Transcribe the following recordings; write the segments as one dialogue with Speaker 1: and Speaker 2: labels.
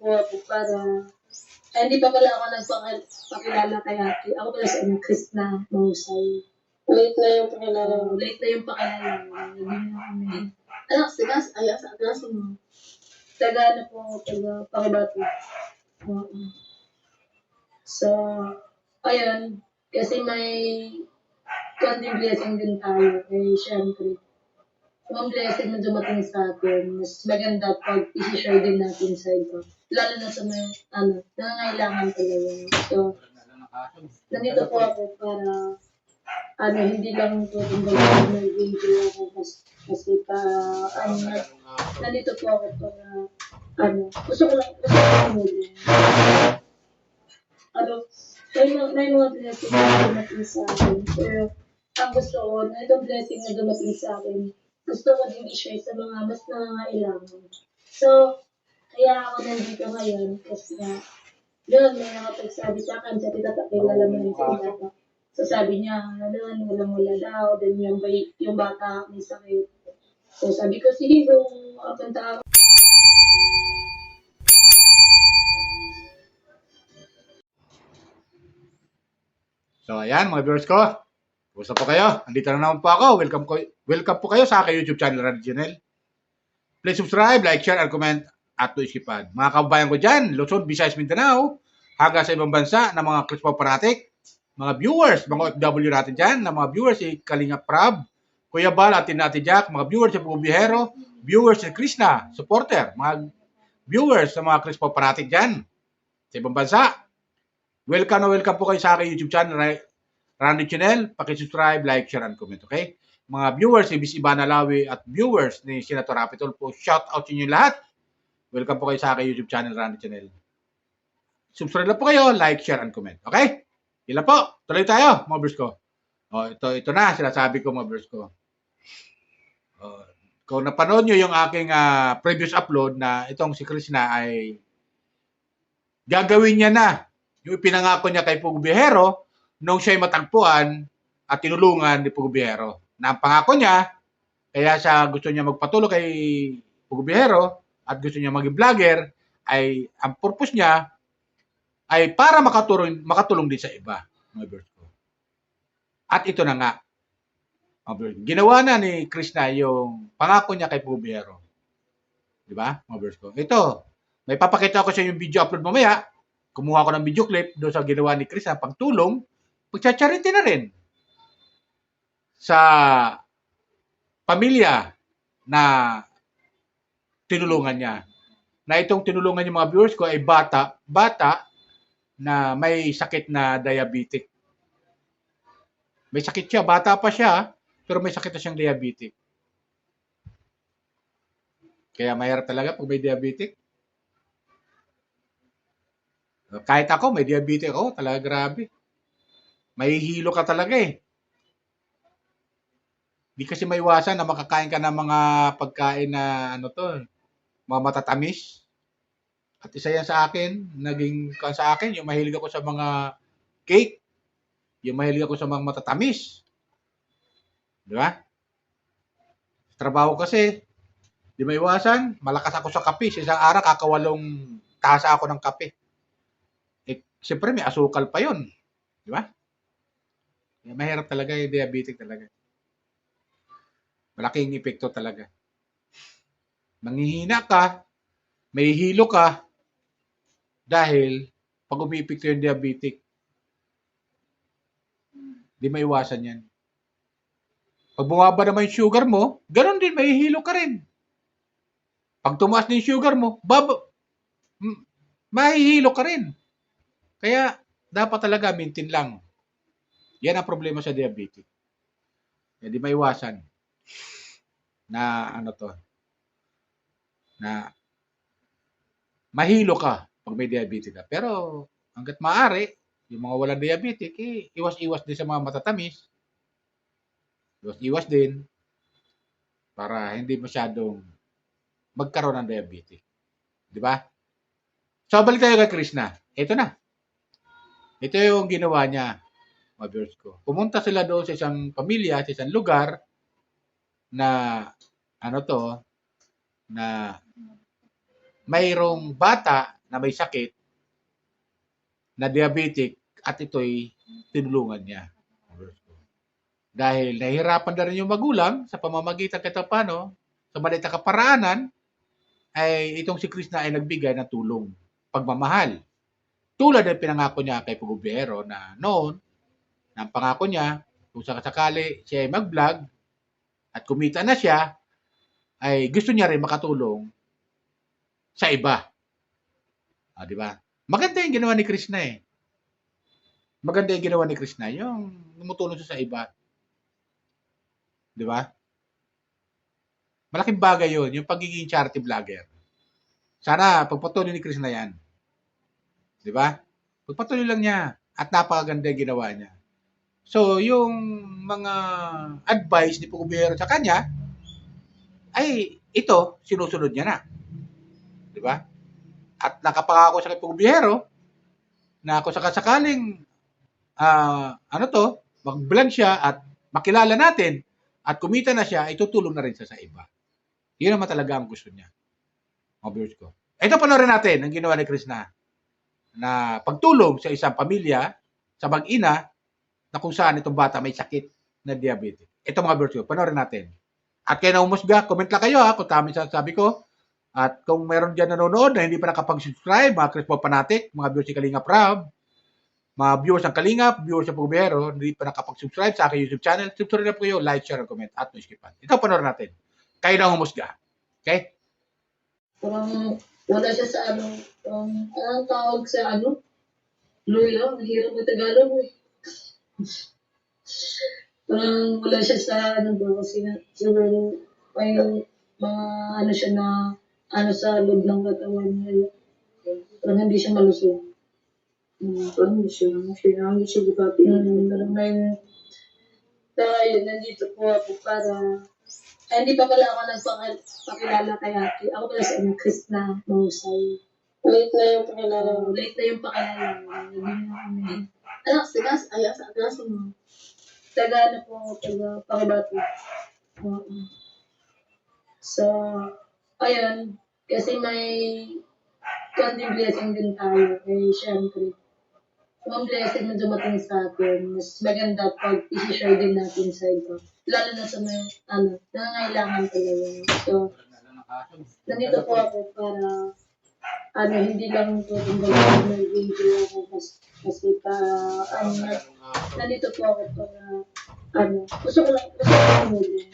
Speaker 1: po ako para, hindi pa pala ako nagpakilala kay ate. Ako pala si Chris na Mahusay. Late na yung pakilala. Late na yung pakilala. Hindi na kami. Anak, sigas mo. Taga ano po, taga Pakibati. Oo. So, ayun, kasi may konting blessing din tayo. Eh, syempre, kung blessing na dumating sa atin, mas maganda pag i-share din natin sa iba. Lalo na sa may, nangangailangan talaga. So, nandito po ako para, hindi lang po kung gano'n nag-video ako kasi nandito po ako para, gusto ko lang humuli. May mga blessing na dumating sa akin. Pero, ang gusto ko, na itong blessing na dumating sa akin, gusto ko din i-share sa mga mas nangangailangan. So, kaya ako nandito ngayon kasi yun, may nakapagsabi sa akin, sa tita, pakilala mo rin sa tita. So, sabi niya, walang-wala daw, then yung bata may sakit. So, sabi ko, sige, kung punta ako.
Speaker 2: So, ayan, mga viewers ko. Kumusta po kayo? Andito na naman po ako. Welcome po kayo sa aking YouTube channel, Radio Channel. Please subscribe, like, share, and comment at to iskipan. Mga kababayan ko dyan, Luzon, Visayas, Mindanao, hanggang sa ibang bansa na mga Crispo Paratic, mga viewers, mga OFW natin dyan, na mga viewers si Kalinga Prab, Kuya Bal, Atin Jacq, mga viewers si Bubihero, viewers si Krishna, supporter, mga viewers sa mga Crispo Paratic dyan, sa ibang bansa. Welcome na welcome po kayo sa aking YouTube channel, Randy Channel. Pakisubscribe, like, share, and comment, okay? Mga viewers ni Miss Ivana Lawi at viewers ni Senator Rapitol po, shout out sa inyo lahat. Welcome po kayo sa aking YouTube channel, Randy Channel. Subscribe na po kayo, like, share, and comment, okay? Ilan po? Tuloy tayo, mga viewers ko. Ito na, sinasabi ko, mga viewers ko. Kung napanood nyo yung aking previous upload na itong si Krishna ay gagawin niya na yung pinangako niya kay Pugubihero nung siya'y matagpuan at tinulungan ni Pugubihero. Na ang pangako niya, kaya siya gusto niya magpatuloy kay Pugubihero at gusto niya maging vlogger, ay ang purpose niya ay para makatulong din sa iba, mga viewers ko. At ito na nga, ginawa na ni Krishna yung pangako niya kay Pugubihero. Di ba, mga viewers ko? Ito, may papakita ko sa yung video upload mamaya. Kumuha ko ng video clip doon sa ginawa ni Krishna pagtulong, pagcha-charity na rin sa pamilya na tinulungan niya. Na itong tinulungan niya, mga viewers ko ay bata na may sakit na diabetic. May sakit siya, bata pa siya, pero may sakit na siyang diabetic. Kaya mahirap talaga pag may diabetic. Kahit ako, may diabetes ako, talaga grabe. May hilo ka talaga eh. Di kasi maiwasan na makakain ka ng mga pagkain na mga matatamis. At isa yan sa akin, sa akin, yung mahilig ako sa mga cake, yung mahilig ako sa mga matatamis. Di ba? Trabaho kasi, di maiwasan, malakas ako sa kape. Sa isang araw, kakawalong tasa ako ng kape. Siyempre, may asukal pa yun. Di ba? Mahirap talaga yung diabetic talaga. Malaking epekto talaga. Nanghihina ka, may hilo ka, dahil pag umiipekto yung diabetic, di maiwasan yan. Pag bumaba naman yung sugar mo, ganun din, may hilo ka rin. Pag tumaas din yung sugar mo, mahihilo ka rin. Kaya, dapat talaga maintain lang. Yan ang problema sa diabetic. Hindi maiwasan na na mahilo ka pag may diabetic ka. Pero, hanggat maaari, yung mga walang diabetic, iwas-iwas din sa mga matatamis. Iwas-iwas din para hindi masyadong magkaroon ng diabetic. Di ba? So, balik tayo kay Krishna. Ito na. Ito yung ginawa niya, mga viewers ko. Pumunta sila doon sa isang pamilya, sa isang lugar na na mayroong bata na na may sakit, na diabetic, at ito'y tinulungan niya. Dahil nahihirapan na rin yung magulang sa pamamagitan kahit paano, sa maliit na kaparaanan, ay itong si Krishna ay nagbigay ng tulong, pagmamahal. Tulad ng pinangako niya kay Pugubero na noon, ang pangako niya, kung sakasakali siya ay mag-vlog at kumita na siya, ay gusto niya rin makatulong sa iba. Di ba? Maganda yung ginawa ni Krishna eh. Maganda yung ginawa ni Krishna, yung tumutulong siya sa iba. Di ba? Malaking bagay yun, yung pagiging charity vlogger. Sana pagpatuloy ni Krishna yan. Di ba? Pagpatuloy lang niya. At napakaganda yung ginawa niya. So, yung mga advice ni Pugubero sa kanya, ay ito, sinusunod niya na. Di ba? At nakapangako sa kay Pugubero na kung sakasakaling mag-vlog siya at makilala natin at kumita na siya, itutulong na rin siya sa iba. Yun naman talaga ang gusto niya. Mga viewers ko. Ito panoorin natin ang ginawa ni Krishna na pagtulong sa isang pamilya, sa mag-ina, na kung saan itong bata may sakit na diabetes. Ito mga viewers ko, panoorin natin. At kayo na umusga, comment lang kayo kung tama yung sabi ko. At kung meron dyan nanonood na hindi pa nakapag-subscribe, mga Crispo Fanatic, mga viewers ni Kalingap Rob, mga viewers ng Kalingap, viewers ng Pugubero, hindi pa nakapag-subscribe sa aking YouTube channel, subscribe na po kayo, like, share, and comment, at no-skipan. Ito, panoorin natin. Kayo na humusga. Okay?
Speaker 1: Parang wala siya sa anong tawag sa Luya, mahirap na Tagalog eh. Parang wala siya sa kasi siguro may mga siya na sa loob ng katawan niya. Parang hindi siya malusog. Parang hindi siya bukati. Parang dahil nandito po ako para hindi pa pala ako nagpakilala kay ate. Ako pala si Krishna Mahusay. Late na yung pakilala. Sa klase mo. Taga Pakibati. So, ayun. Kasi may konting blessing din tayo. Siyempre, ang blessing na dumating sa atin, mas maganda pag i-share din natin sa iba. Lalo na sa may, nangangailangan talaga. So, nandito po ako para, hindi lang po kung gagawin ng video ako kasi nandito po ako para, gusto ko lang umuli.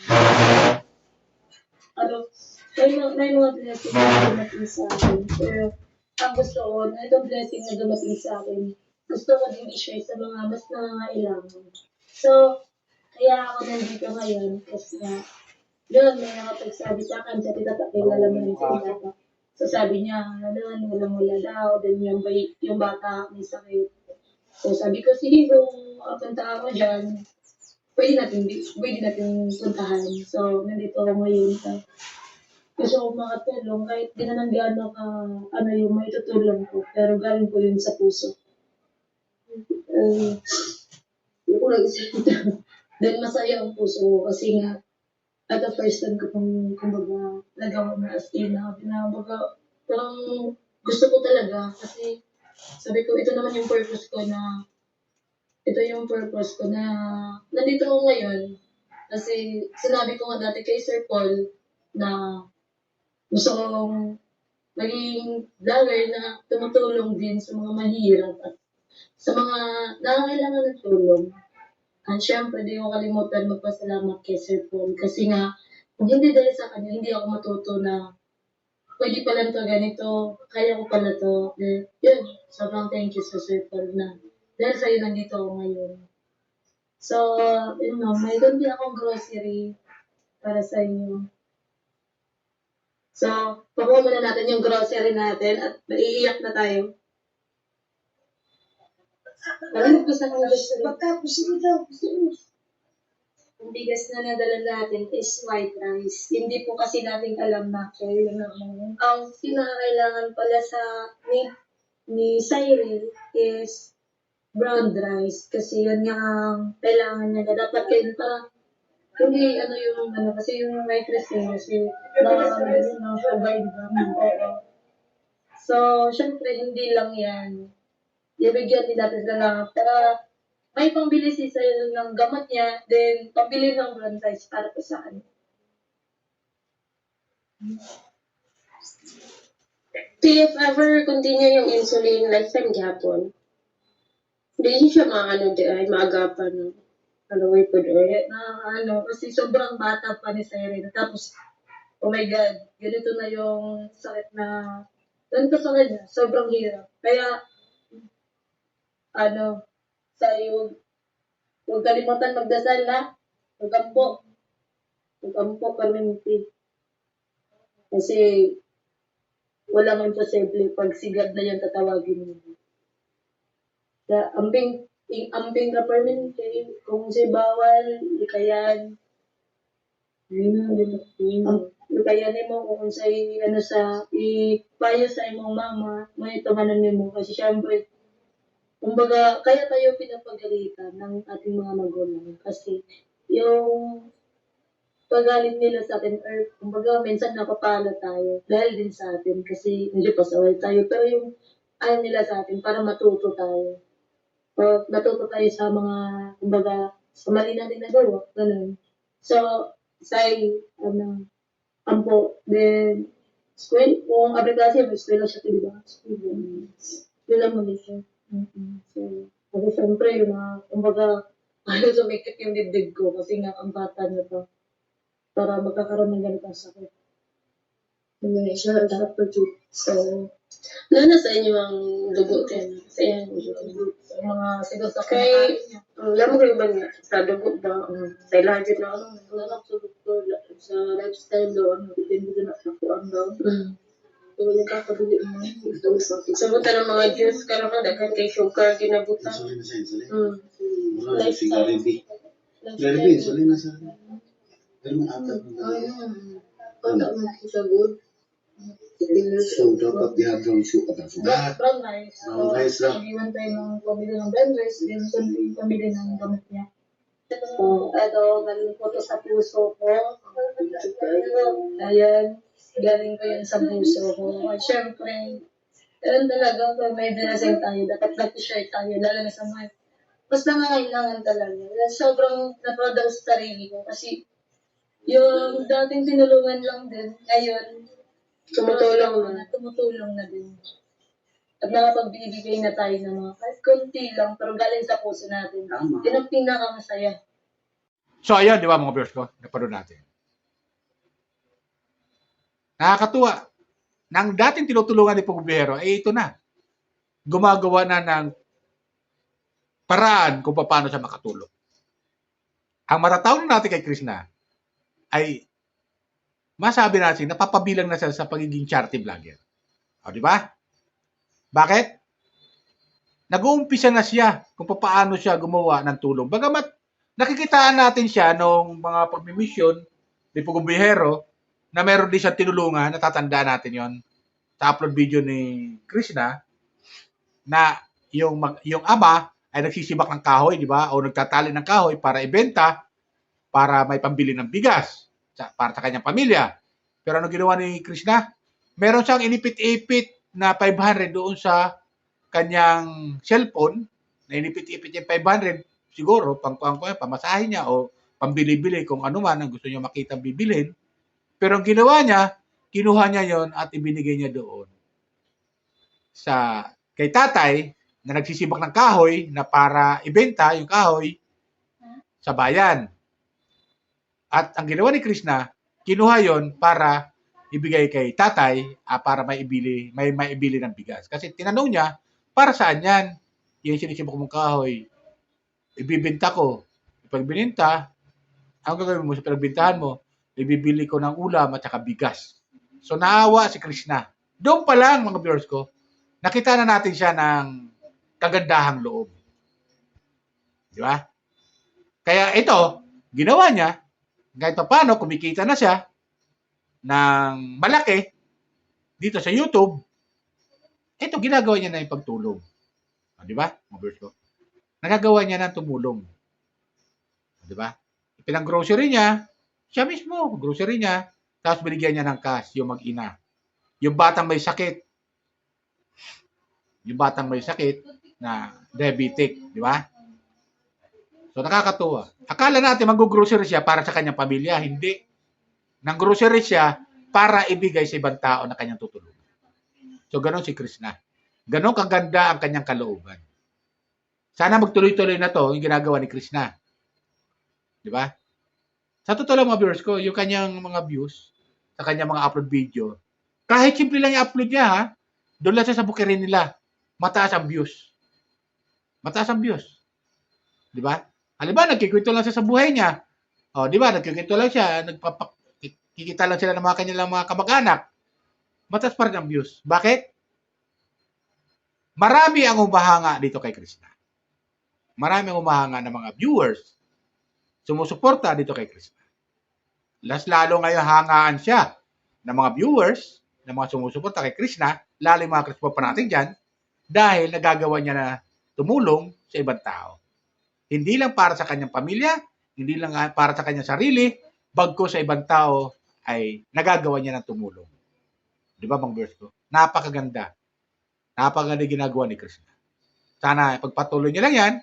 Speaker 1: May mga blessing na dumating sa akin. Pero, ang gusto ko, na itong blessing na dumating sa akin, gusto ko din i-share sa mga mas nangangailangan. So, kaya ako nandito ngayon kasi yun, may nakapagsabi sa akin sa tita pakilala mo rin sa tita. So sabi niya, walang-wala daw, then yung bata may sakit. So sabi ko, sige, kung punta ako dyan, pwede natin puntahan. So, nandito ako ngayon. Gusto ko makatulong, kahit di naman gaano yung may tutulong ko, pero galing ko yun sa puso. Hindi ko nag-isip. Then masaya ang puso ko kasi nga, at the first time ko kumbaga, nagawa na as in, parang gusto ko talaga kasi sabi ko, ito naman yung purpose ko na nandito ako ngayon kasi sinabi ko nga dati kay Sir Paul na gusto kong maging vlogger na tumutulong din sa mga mahirap at sa mga nangangailangan ng tulong. At syempre, di ko kalimutan magpasalamat kay Sir Paul kasi nga, kung hindi dahil sa kanya, hindi ako matuto na pwede pala ito ganito, kaya ko pala ito. Yun, sobrang thank you sa Sir Paul na dahil sa'yo nandito ako ngayon. So, may doon din akong grocery para sa inyo. So, pakuha muna natin yung grocery natin at maiiyak na tayo. Parang gusto ng grocery. Ang bigas na nadala natin is white rice. Hindi po kasi natin alam na ang kinakailangan pala ni Cyril is brown rice. Kasi yun yung kailangan niya. Dapat kayo parang hindi kasi yung white rice kasi na-provide ba? Oo. So, syempre, hindi lang yan. Ibigyan din natin sila ng pera. May pambili si sa'yo ng gamot niya, then pambili ng franchise para po sa kanya.
Speaker 3: If ever continue yung insulin, lifetime gyapon. Hindi siya maano di ay maagapan no. Alaway po doon.
Speaker 1: Kasi sobrang bata pa ni Siren. Tapos, oh my God, ganito na yung sakit na, ganito sa kanya, sobrang hirap. Kaya, sa'yo, huwag kalimutan magdasal na, magkampo permanente. Kasi, walang imposible pag sigad na yung tatawagin mo. Kaya, ambing na permanente, kung si bawal, ikayan, lukayanin mo kung sa ipayo sa imong mama, may tumanan mo kasi syempre, kumbaga, kaya tayo pinapagalitan ng ating mga magulang kasi yung pagalit nila sa atin or kumbaga minsan napapala tayo dahil din sa atin kasi medyo pasaway tayo pero yung ayaw nila sa atin para matuto tayo o matuto tayo sa mga kumbaga sa mali natin nagawa ganun so ampo then school kung aplikasya may school siya diba school lang mo siya. So, kasi syempre, yung mga, kumbaga, ayaw sumikip yung dibdib ko kasi nga ang bata niya pa para magkakaroon ng ganitong sakit. Hindi siya produce. So,
Speaker 3: Lalo sa inyo ang dugo din. Sa inyo ang dugo.
Speaker 1: sa mga siguro sa
Speaker 3: Kay,
Speaker 1: niya.
Speaker 3: alam mo kayo ba niya, sa dugo ba, sa ilagin na
Speaker 1: Wala sa doktor, sa lifestyle doon, depende din na sa kuwan daw. So, nakakabili mo.
Speaker 3: Sabutan ng mga juice, karoon ka, daghan kay sugar, ginabutan.
Speaker 4: Insulin na siya, insulin. Wala,
Speaker 1: Lifestyle.
Speaker 4: Garibay. Garibay, insulin na siya. Pero may atat ng Garibay.
Speaker 1: Pagka mo sa good.
Speaker 4: So, dapat i-have sugar. Sugar.
Speaker 1: Brown rice.
Speaker 4: Brown rice lang.
Speaker 1: Iwan tayo ng pamili ng brown rice, then pamili ng gamot niya. So, ito, galing ko to sa puso ko. Ayan, galing ko yun sa puso ko. At syempre, yun talaga, kung may blessing tayo, dapat nag-share tayo, lalo na sa mga, mas nangangailangan talaga. Sobrang na-proud ako sa sarili ko kasi yung dating tinulungan lang din, ngayon, tumutulong na din. At nakapagbibigay na tayo ng mga kahit konti lang, pero galing sa puso natin.
Speaker 4: Tama.
Speaker 1: Yun ang pinakamasaya.
Speaker 2: So, ayan, di ba mga viewers ko? Napanood natin. Nakakatuwa. Nang dating tinutulungan ni Pugubihero, ito na. Gumagawa na ng paraan kung paano siya makatulong. Ang matatawag natin kay Krishna ay masabi natin napapabilang na siya sa pagiging charity vlogger. O, di ba? Bakit? Nag-uumpisa na siya kung paano siya gumawa ng tulong. Bagamat nakikitaan natin siya nung mga pagmimisyon ni Pugubihero na meron din siya tinulungan, natatandaan natin yon sa upload video ni Krishna na yung ama ay nagsisibak ng kahoy, di ba? O nagtatali ng kahoy para ibenta para may pambili ng bigas para sa kanyang pamilya. Pero ano ginawa ni Krishna? Meron siyang inipit-ipit na 500 doon sa kanyang cellphone, na inipit-ipit yung 500 siguro pamasahe niya o pambili-bili kung ano man ang gusto niya makita bibilhin. Pero ang ginawa niya, kinuha niya yon at ibinigay niya doon kay tatay na nagsisibak ng kahoy na para ibenta yung kahoy sa bayan. At ang ginawa ni Krishna, kinuha yon para ibigay kay tatay para maibili ng bigas. Kasi tinanong niya, para saan yan? Yung sinisibak mong kahoy, ibibenta ko. Pag bininta, ang gagawin mo sa pinagbintahan mo, ibibili ko ng ulam at saka bigas. So naawa si Krishna. Doon pa lang mga viewers ko, nakita na natin siya ng kagandahang loob. Di ba? Kaya ito, ginawa niya, kahit pa paano, kumikita na siya ng malaki dito sa YouTube. Ito, ginagawa niya na yung pagtulong. Di ba? Mga viewers ko. Nagagawa niya na tumulong. Di ba? Pinang-grocery niya, siya mismo, grocery niya, tapos binigyan niya ng cash, yung mag-ina. Yung batang may sakit, Yung batang may sakit na diabetic, di ba? So nakakatuwa. Akala natin mag-grocery siya para sa kanyang pamilya. Hindi. Nang grocery siya para ibigay sa ibang tao na kanyang tutulungan. So ganon si Krishna. Ganon kaganda ang kanyang kalooban. Sana magtuloy-tuloy na to yung ginagawa ni Krishna. Di ba? Sa totoo lang mga viewers ko, yung kanyang mga views, sa kanyang mga upload video, kahit simple lang yung upload niya, ha, doon lang siya sa bukirin nila, mataas ang views. Mataas ang views. Di ba? Halimbawa, nagkikwento lang siya sa buhay niya. O, di ba? Nagkikwento lang siya, kikita lang sila ng mga kanilang mga kamag-anak. Mataas pa rin ang views. Bakit? Marami ang umahanga dito kay Krishna. Marami ang umahanga ng mga viewers sumusuporta dito kay Krishna. Lalo ngayon hangaan siya ng mga viewers, ng mga sumusuporta kay Krishna, lalo yung mga Krishna pa natin dyan, dahil nagagawa niya na tumulong sa ibang tao. Hindi lang para sa kanyang pamilya, hindi lang para sa kanyang sarili, bagko sa ibang tao ay nagagawa niya ng tumulong. Di ba bang verse ko? Napakaganda. Napakaganda ginagawa ni Krishna. Sana pagpatuloy niya lang yan,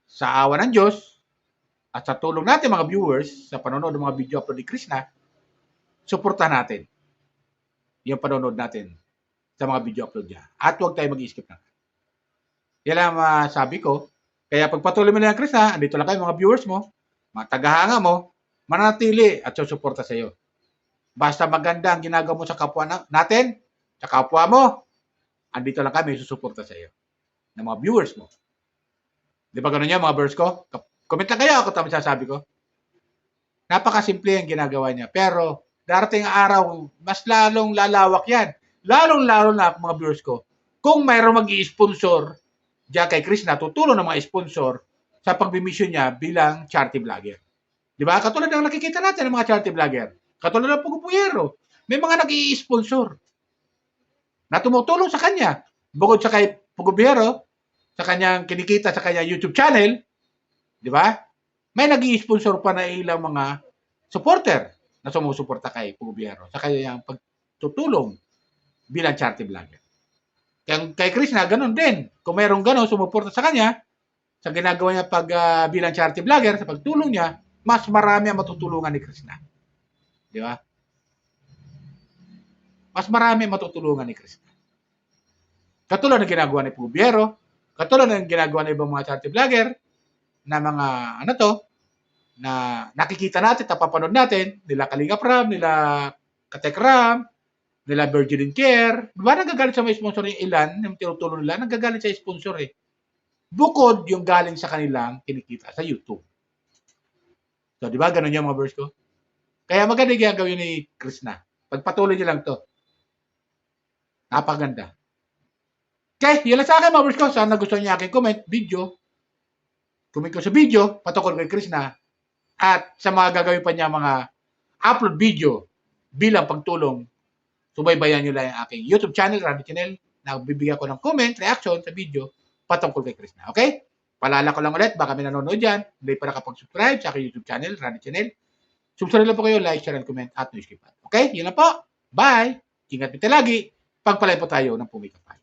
Speaker 2: sa awa ng Diyos, at sa tulong natin mga viewers, sa panonood ng mga video upload ni Krishna, suportahan natin yung panonood natin sa mga video upload niya. At huwag tayo mag-i-skip na. Yan lang masabi ko. Kaya pagpatuloy mo na yan, Krishna, andito lang kayo mga viewers mo, mga tagahanga mo, manatili at susuporta sa iyo. Basta maganda ang ginagawa mo sa kapwa natin, sa kapwa mo, andito lang kami susuporta sa iyo. Ng mga viewers mo. Di ba ganun yan mga viewers ko? Comment lang kayo ako tama sasabi ko. Napakasimple ang ginagawa niya. Pero darating araw, mas lalong lalawak yan. Lalong-lalo na mga viewers ko. Kung mayroong mag-i-sponsor diyan kay Krishna, tutulong ng mga sponsor sa pagbimisyon niya bilang charity vlogger. Di ba? Katulad ng nakikita natin ng mga charity vlogger. Katulad ng Pugupuyero. May mga nag-i-sponsor na tumutulong sa kanya. Bukod sa kay Pugupuyero, sa kanyang kinikita sa kanyang YouTube channel, di ba? May nag-i-sponsor pa na ilang mga supporter na sumusuporta kay Pugupuyero sa kanyang pagtutulong bilang charity vlogger. Kay Krishna, ganun din. Kung mayroong ganun, sumuporta sa kanya, sa ginagawa niya bilang charity vlogger, sa pagtulong niya, mas marami ang matutulungan ni Krishna. Di ba? Mas marami ang matutulungan ni Krishna. Katulad ng ginagawa ni Pugupuyero, katulad ng ginagawa ng ibang mga charity vlogger, na mga, na nakikita natin, napapanood natin, nila Kalinga Prab, nila Katekram, nila Virgin Care. Diba nagagalit sa mga sponsor yung ilan, yung tinutulong nila, nagagalit sa sponsor eh. Bukod yung galing sa kanilang kinikita sa YouTube. So, di ba, ganun yung mga verse ko? Kaya maganda yung gagawin ni Krishna. Pagpatuloy niyo lang to. Napaganda. Okay, yun lang sa akin mga verse ko. Sana gusto niyo aking comment, video. Comment ko sa video, patungkol kay Krishna. At sa mga gagawin pa niya mga upload video bilang pagtulong, subaybayan nyo lang yung aking YouTube channel, Randy Channel, na bibigyan ko ng comment, reaction sa video patungkol kay Krishna. Okay? Palala ko lang ulit, baka may nanonood dyan, hindi pa nakapag-subscribe sa aking YouTube channel, Randy Channel. Subscribe lang po kayo, like, share, and comment, at no skip. Okay? Yun lang po. Bye! Ingat po lagi. Pagpalay po tayo ng pumikapay.